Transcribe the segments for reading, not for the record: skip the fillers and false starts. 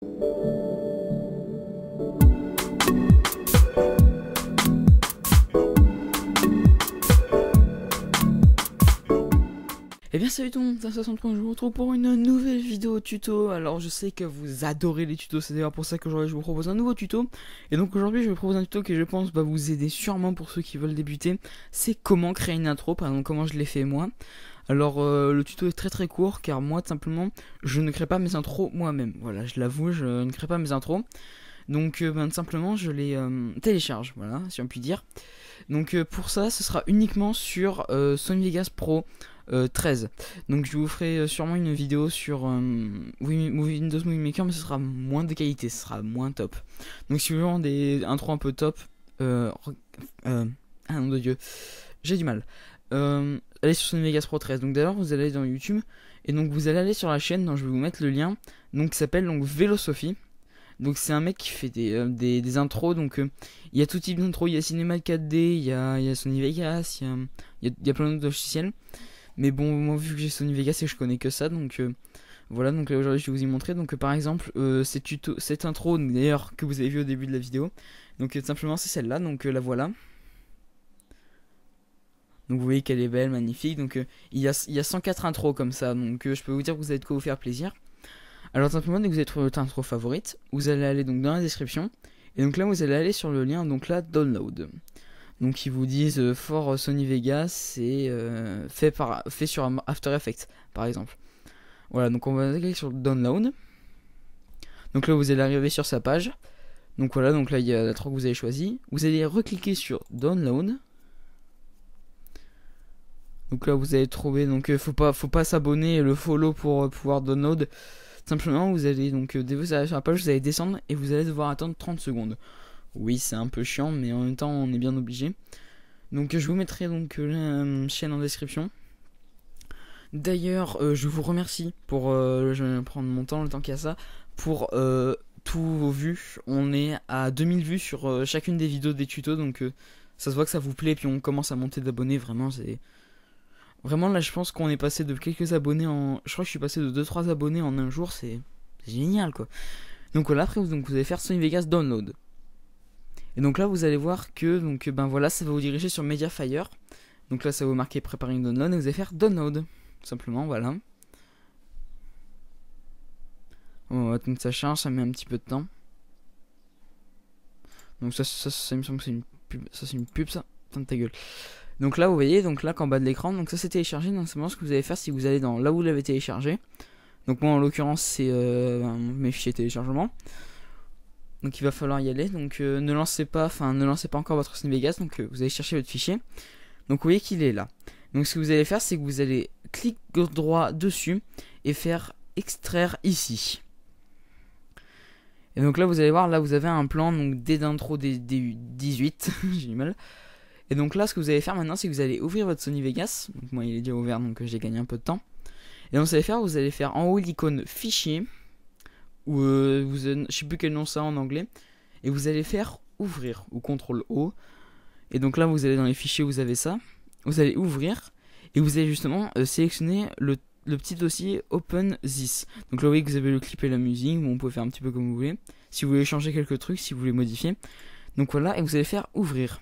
Et bien salut tout le monde, c'est 63, je vous retrouve pour une nouvelle vidéo tuto. Alors je sais que vous adorez les tutos, c'est d'ailleurs pour ça qu'aujourd'hui je vous propose un nouveau tuto. Et donc aujourd'hui je vous propose un tuto qui je pense va vous aider sûrement pour ceux qui veulent débuter. C'est comment créer une intro, par exemple comment je l'ai fait moi. Alors le tuto est très court car moi tout simplement je ne crée pas mes intros moi-même. Voilà, je l'avoue, je ne crée pas mes intros. Donc tout simplement je les télécharge, voilà, si on peut dire. Donc pour ça ce sera uniquement sur Sony Vegas Pro 13. Donc je vous ferai sûrement une vidéo sur Windows Movie Maker, mais ce sera moins de qualité, ce sera moins top. Donc si vous voulez des intros un peu top, ah nom de Dieu, j'ai du mal. Allez sur Sony Vegas Pro 13. Donc d'ailleurs vous allez dans YouTube et donc vous allez aller sur la chaîne dont je vais vous mettre le lien. Donc qui s'appelle donc Vélosophie. Donc c'est un mec qui fait des intros, donc il y a tout type d'intro, il y a Cinema 4D, il y a Sony Vegas, il y a plein d'autres logiciels. Mais bon, moi vu que j'ai Sony Vegas et que je connais que ça, donc voilà, donc là aujourd'hui je vais vous y montrer. Donc par exemple, cette intro d'ailleurs que vous avez vu au début de la vidéo, donc simplement c'est celle-là, donc la voilà. Donc vous voyez qu'elle est belle, magnifique, donc il y a 104 intros comme ça, donc je peux vous dire que vous avez de quoi vous faire plaisir. Alors simplement dès que vous avez trouvé votre intro favorite, vous allez aller donc dans la description, et donc là vous allez aller sur le lien, donc là download. Donc ils vous disent for Sony Vegas, c'est fait sur After Effects par exemple. Voilà, donc on va cliquer sur download. Donc là vous allez arriver sur sa page. Donc voilà, donc là il y a l'intro que vous avez choisi. Vous allez recliquer sur download. Donc là vous allez trouver, donc faut pas s'abonner et le follow pour pouvoir download. Simplement vous allez donc dès que vous allez sur la page, vous allez descendre et vous allez devoir attendre 30 secondes. Oui, c'est un peu chiant, mais en même temps on est bien obligé. Donc je vous mettrai donc la chaîne en description. D'ailleurs je vous remercie pour je vais prendre mon temps, le temps qu'il y a ça, pour tous vos vues. On est à 2000 vues sur chacune des vidéos des tutos, donc ça se voit que ça vous plaît, puis on commence à monter d'abonnés. Vraiment c'est... Vraiment là je pense qu'on est passé de quelques abonnés en... Je crois que je suis passé de 2-3 abonnés en un jour, c'est génial quoi. Donc voilà, après vous allez faire Sony Vegas Download. Et donc là vous allez voir que donc ben voilà, ça va vous diriger sur Mediafire. Donc là ça va vous marquer préparer une download et vous allez faire download. Tout simplement, voilà. On va attendre que ça charge, ça met un petit peu de temps. Donc ça me semble que c'est une pub. Ça c'est une pub ça. Putain de ta gueule. Donc là vous voyez, donc là qu'en bas de l'écran, donc ça c'est téléchargé. Donc c'est ce que vous allez faire si vous allez dans là où vous l'avez téléchargé. Donc moi en l'occurrence c'est mes fichiers téléchargement. Donc il va falloir y aller. Donc ne lancez pas encore votre Sony Vegas. Donc vous allez chercher votre fichier. Donc vous voyez qu'il est là. Donc ce que vous allez faire, c'est que vous allez cliquer droit dessus et faire extraire ici. Et donc là vous allez voir, là vous avez un plan donc d'intro des 18. J'ai du mal. Et donc là ce que vous allez faire maintenant, c'est que vous allez ouvrir votre Sony Vegas. Donc moi il est déjà ouvert, donc j'ai gagné un peu de temps. Et donc vous allez faire en haut l'icône fichier. Ou je sais plus quel nom ça en anglais, et vous allez faire ouvrir ou CTRL O, et donc là vous allez dans les fichiers, vous avez ça, vous allez ouvrir et vous allez justement sélectionner le petit dossier Open This. Donc là vous voyez que vous avez le clip et la musique, bon, on peut faire un petit peu comme vous voulez, si vous voulez changer quelques trucs, si vous voulez modifier. Donc voilà, et vous allez faire ouvrir.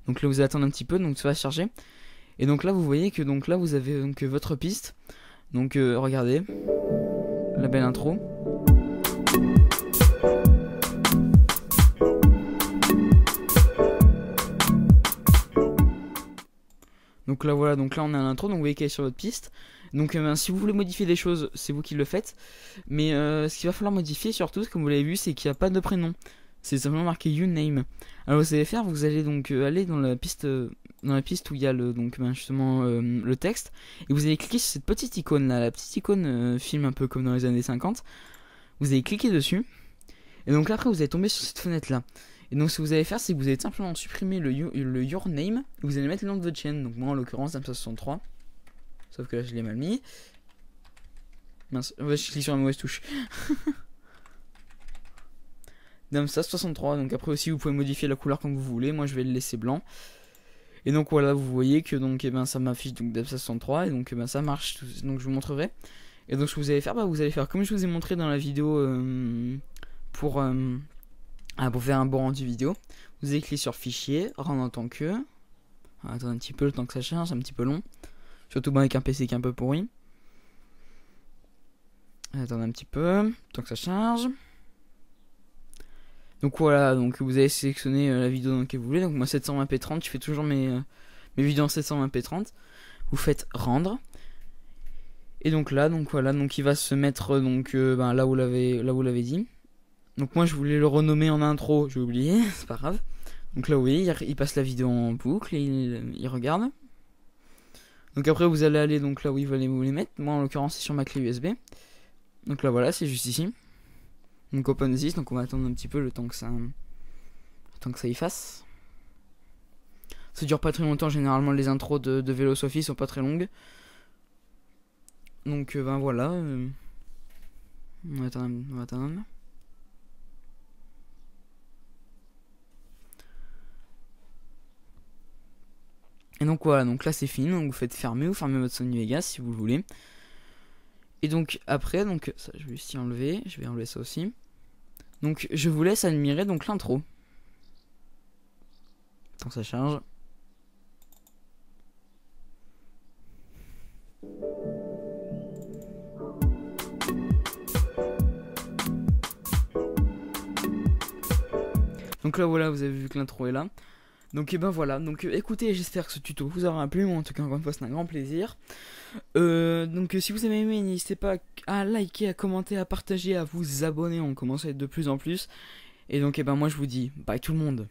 Donc là vous allez attendre un petit peu, donc ça va charger, et donc là vous voyez que donc là vous avez donc votre piste. Donc regardez la belle intro. Donc là voilà, donc là on a l'intro, donc vous voyez qu'elle est sur votre piste. Donc si vous voulez modifier des choses, c'est vous qui le faites. Mais ce qu'il va falloir modifier surtout, comme vous l'avez vu, c'est qu'il n'y a pas de prénom. C'est simplement marqué You Name. Alors vous allez faire, vous allez donc aller dans la piste où il y a justement le texte, et vous allez cliquer sur cette petite icône là, la petite icône film un peu comme dans les années 50. Vous allez cliquer dessus, et donc là après vous allez tomber sur cette fenêtre là. Et donc ce que vous allez faire, c'est que vous allez simplement supprimer le Your Name, et vous allez mettre le nom de votre chaîne. Donc moi en l'occurrence Damsa63, sauf que là je l'ai mal mis. Mince, je clique sur la mauvaise touche. Damsa63, donc après aussi vous pouvez modifier la couleur comme vous voulez, moi je vais le laisser blanc. Et donc voilà, vous voyez que donc ça m'affiche donc Damsa63, et donc ça marche, donc je vous montrerai. Et donc ce que vous allez faire, vous allez faire comme je vous ai montré dans la vidéo pour faire un bon rendu vidéo. Vous allez cliquer sur fichier, rendre en tant que. Attendez un petit peu le temps que ça charge, c'est un petit peu long. Surtout avec un PC qui est un peu pourri. Attendez un petit peu, le temps que ça charge. Donc voilà, donc vous allez sélectionner la vidéo dans laquelle vous voulez. Donc moi 720p30, je fais toujours mes vidéos en 720p30. Vous faites rendre. Et donc là, donc voilà, donc il va se mettre là où vous l'avez dit. Donc moi je voulais le renommer en intro, j'ai oublié, c'est pas grave. Donc là vous voyez, il passe la vidéo en boucle et il regarde. Donc après vous allez aller donc là où il va vous les mettre. Moi en l'occurrence c'est sur ma clé USB. Donc là voilà, c'est juste ici. Donc Open this, donc on va attendre un petit peu le temps que ça y fasse. Ça dure pas très longtemps, généralement les intros de Vélosophie sont pas très longues. Donc voilà. On va attendre. Et donc voilà, donc là c'est fini, donc vous faites fermer, vous fermez votre Sony Vegas si vous le voulez. Et donc après, donc ça je vais juste y enlever, je vais enlever ça aussi. Donc je vous laisse admirer donc l'intro. Tant que ça charge. Donc là voilà, vous avez vu que l'intro est là. Donc et ben voilà, donc écoutez, j'espère que ce tuto vous aura plu, moi en tout cas encore une fois c'est un grand plaisir. Donc si vous avez aimé, n'hésitez pas à liker, à commenter, à partager, à vous abonner, on commence à être de plus en plus. Et donc et ben moi je vous dis bye tout le monde.